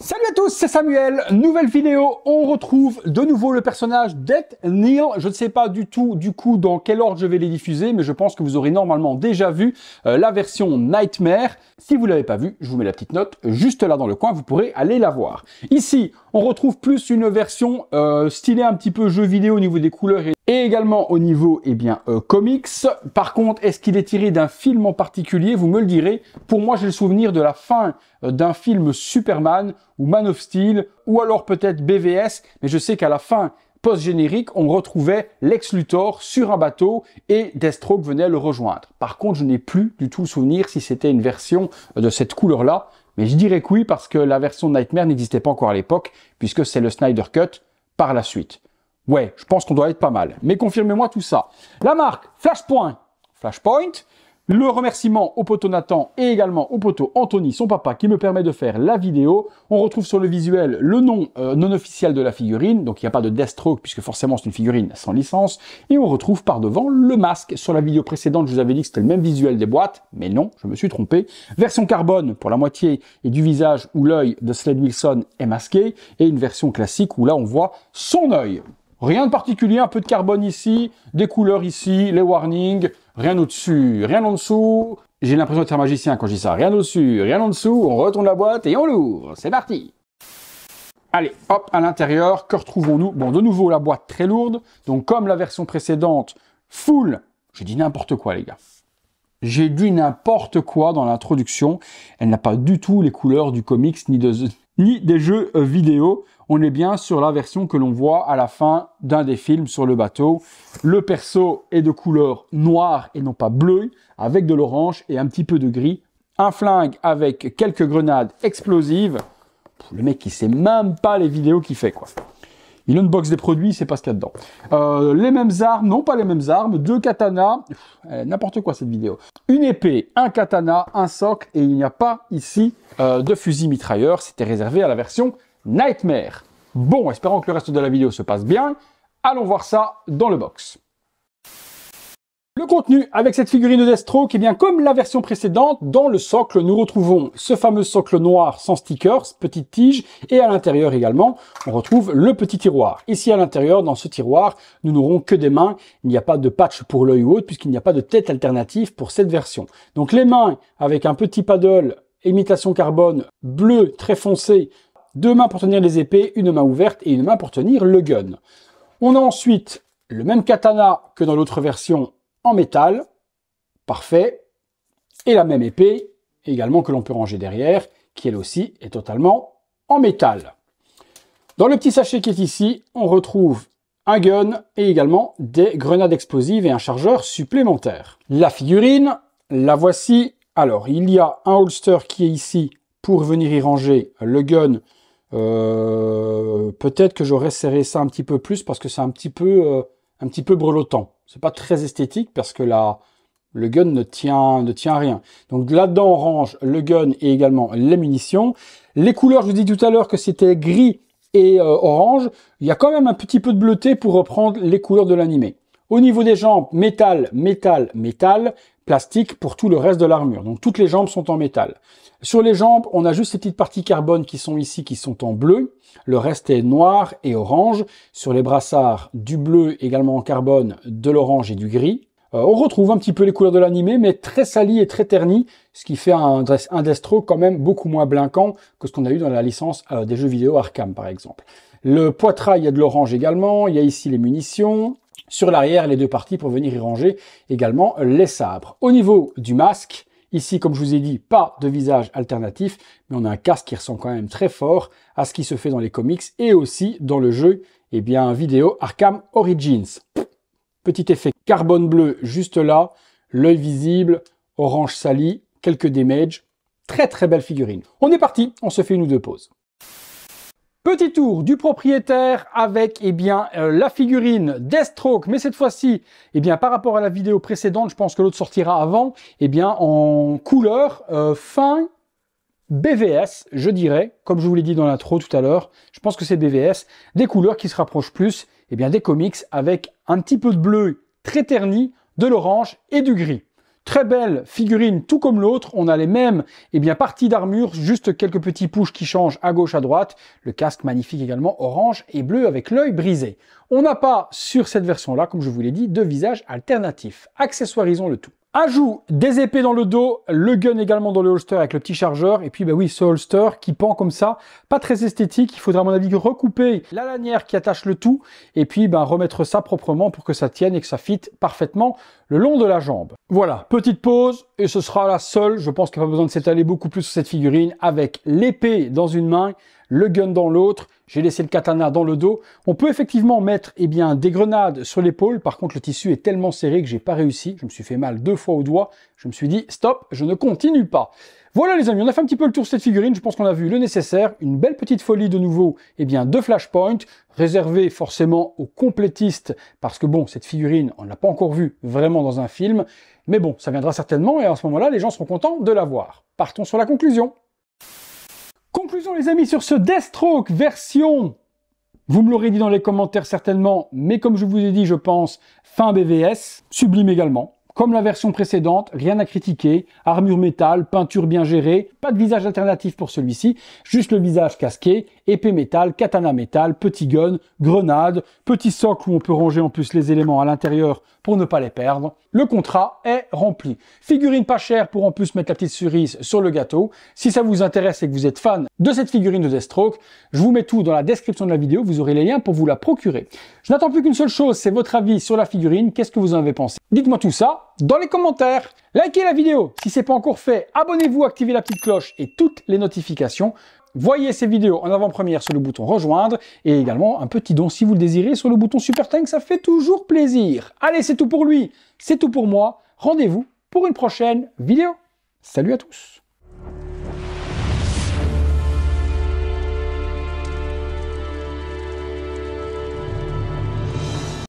Salut à tous, c'est Samuel, nouvelle vidéo, on retrouve de nouveau le personnage Death Neil. Je ne sais pas du tout du coup dans quel ordre je vais les diffuser, mais je pense que vous aurez normalement déjà vu la version Nightmare. Si vous ne l'avez pas vu, je vous mets la petite note juste là dans le coin, vous pourrez aller la voir. Ici, on retrouve plus une version stylée un petit peu jeu vidéo au niveau des couleurs et également au niveau comics. Par contre, est-ce qu'il est tiré d'un film en particulier? Vous me le direz. Pour moi, j'ai le souvenir de la fin d'un film Superman ou Man of Steel ou alors peut-être BVS, mais je sais qu'à la fin post-générique, on retrouvait Lex Luthor sur un bateau et Deathstroke venait le rejoindre. Par contre, je n'ai plus du tout le souvenir si c'était une version de cette couleur-là, mais je dirais que oui parce que la version Nightmare n'existait pas encore à l'époque puisque c'est le Snyder Cut par la suite. Ouais, je pense qu'on doit être pas mal. Mais confirmez-moi tout ça. La marque Flashpoint, le remerciement au poteau Nathan et également au poteau Anthony, son papa, qui me permet de faire la vidéo. On retrouve sur le visuel le nom non officiel de la figurine, donc il n'y a pas de Deathstroke puisque forcément c'est une figurine sans licence. Et on retrouve par devant le masque. Sur la vidéo précédente, je vous avais dit que c'était le même visuel des boîtes, mais non, je me suis trompé. Version carbone pour la moitié et du visage où l'œil de Slade Wilson est masqué, et une version classique où là on voit son œil. Rien de particulier, un peu de carbone ici, des couleurs ici, les warnings, rien au-dessus, rien en dessous. J'ai l'impression d'être un magicien quand je dis ça. Rien au-dessus, rien en dessous, on retourne la boîte et on l'ouvre. C'est parti. Allez, hop, à l'intérieur, que retrouvons-nous? Bon, de nouveau, la boîte très lourde. Donc, comme la version précédente, full. J'ai dit n'importe quoi, les gars. J'ai dit n'importe quoi dans l'introduction. Elle n'a pas du tout les couleurs du comics ni des jeux vidéo. On est bien sur la version que l'on voit à la fin d'un des films sur le bateau. Le perso est de couleur noire et non pas bleue, avec de l'orange et un petit peu de gris. Un flingue avec quelques grenades explosives. Le mec, il sait même pas les vidéos qu'il fait, quoi. Il unbox des produits, il sait pas ce qu'il y a dedans. Les mêmes armes, non pas les mêmes armes, deux katanas, n'importe quoi cette vidéo. Une épée, un katana, un socle, et il n'y a pas ici de fusil mitrailleur, c'était réservé à la version Nightmare. Bon, espérons que le reste de la vidéo se passe bien. Allons voir ça dans le box. Le contenu avec cette figurine de Deathstroke, eh bien comme la version précédente, dans le socle, nous retrouvons ce fameux socle noir sans stickers, petite tige, et à l'intérieur également, on retrouve le petit tiroir. Ici à l'intérieur, dans ce tiroir, nous n'aurons que des mains. Il n'y a pas de patch pour l'œil ou autre, puisqu'il n'y a pas de tête alternative pour cette version. Donc les mains avec un petit paddle, imitation carbone, bleu très foncé, deux mains pour tenir les épées, une main ouverte et une main pour tenir le gun. On a ensuite le même katana que dans l'autre version en métal, parfait, et la même épée, également que l'on peut ranger derrière, qui elle aussi est totalement en métal. Dans le petit sachet qui est ici, on retrouve un gun et également des grenades explosives et un chargeur supplémentaire. La figurine, la voici. Alors, il y a un holster qui est ici pour venir y ranger le gun. Peut-être que j'aurais serré ça un petit peu plus parce que c'est un petit peu brelottant. C'est pas très esthétique parce que là, le gun ne tient à rien. Donc là-dedans, on range le gun et également les munitions. Les couleurs, je vous dis tout à l'heure que c'était gris et orange. Il y a quand même un petit peu de bleuté pour reprendre les couleurs de l'animé. Au niveau des jambes, métal, métal, métal, plastique pour tout le reste de l'armure. Donc toutes les jambes sont en métal. Sur les jambes, on a juste ces petites parties carbone qui sont ici, qui sont en bleu. Le reste est noir et orange. Sur les brassards, du bleu également en carbone, de l'orange et du gris. On retrouve un petit peu les couleurs de l'animé, mais très sali et très terni, ce qui fait un Deathstroke quand même beaucoup moins blinquant que ce qu'on a eu dans la licence des jeux vidéo Arkham, par exemple. Le poitrail, il y a de l'orange également. Il y a ici les munitions. Sur l'arrière, les deux parties pour venir y ranger également les sabres. Au niveau du masque, ici, comme je vous ai dit, pas de visage alternatif, mais on a un casque qui ressemble quand même très fort à ce qui se fait dans les comics et aussi dans le jeu vidéo Arkham Origins. Petit effet carbone bleu juste là, l'œil visible, orange sali, quelques damages. Très très belle figurine. On est parti, on se fait une ou deux pauses. Petit tour du propriétaire avec la figurine Deathstroke, mais cette fois-ci, par rapport à la vidéo précédente, je pense que l'autre sortira avant, en couleur fin BVS, je dirais, comme je vous l'ai dit dans l'intro tout à l'heure, je pense que c'est BVS, des couleurs qui se rapprochent plus des comics avec un petit peu de bleu très terni, de l'orange et du gris. Très belle figurine, tout comme l'autre. On a les mêmes parties d'armure, juste quelques petits pushs qui changent à gauche, à droite. Le casque magnifique également, orange et bleu avec l'œil brisé. On n'a pas, sur cette version-là, comme je vous l'ai dit, de visage alternatif. Accessoirisons le tout. Ajout des épées dans le dos, le gun également dans le holster avec le petit chargeur, et puis oui, ce holster qui pend comme ça, pas très esthétique, il faudra à mon avis recouper la lanière qui attache le tout, et puis remettre ça proprement pour que ça tienne et que ça fitte parfaitement le long de la jambe. Voilà, petite pause, et ce sera la seule, je pense qu'il n'y a pas besoin de s'étaler beaucoup plus sur cette figurine, avec l'épée dans une main, le gun dans l'autre, j'ai laissé le katana dans le dos. On peut effectivement mettre des grenades sur l'épaule. Par contre, le tissu est tellement serré que j'ai pas réussi. Je me suis fait mal 2 fois au doigt. Je me suis dit, stop, je ne continue pas. Voilà les amis, on a fait un petit peu le tour de cette figurine. Je pense qu'on a vu le nécessaire. Une belle petite folie de nouveau, de Flashpoint, réservée forcément aux complétistes. Parce que bon, cette figurine, on ne l'a pas encore vue vraiment dans un film. Mais bon, ça viendra certainement et à ce moment-là, les gens seront contents de la voir. Partons sur la conclusion. Conclusion les amis sur ce Deathstroke version, vous me l'aurez dit dans les commentaires certainement, mais comme je vous ai dit je pense, fin BVS, sublime également. Comme la version précédente, rien à critiquer, armure métal, peinture bien gérée, pas de visage alternatif pour celui-ci, juste le visage casqué, épée métal, katana métal, petit gun, grenade, petit socle où on peut ranger en plus les éléments à l'intérieur pour ne pas les perdre. Le contrat est rempli. Figurine pas chère pour en plus mettre la petite cerise sur le gâteau. Si ça vous intéresse et que vous êtes fan de cette figurine de Deathstroke, je vous mets tout dans la description de la vidéo, vous aurez les liens pour vous la procurer. Je n'attends plus qu'une seule chose, c'est votre avis sur la figurine, qu'est-ce que vous en avez pensé? Dites-moi tout ça dans les commentaires. Likez la vidéo si ce n'est pas encore fait, abonnez-vous, activez la petite cloche et toutes les notifications. Voyez ces vidéos en avant-première sur le bouton rejoindre et également un petit don si vous le désirez sur le bouton Super Thanks, ça fait toujours plaisir. Allez, c'est tout pour lui, c'est tout pour moi. Rendez-vous pour une prochaine vidéo. Salut à tous.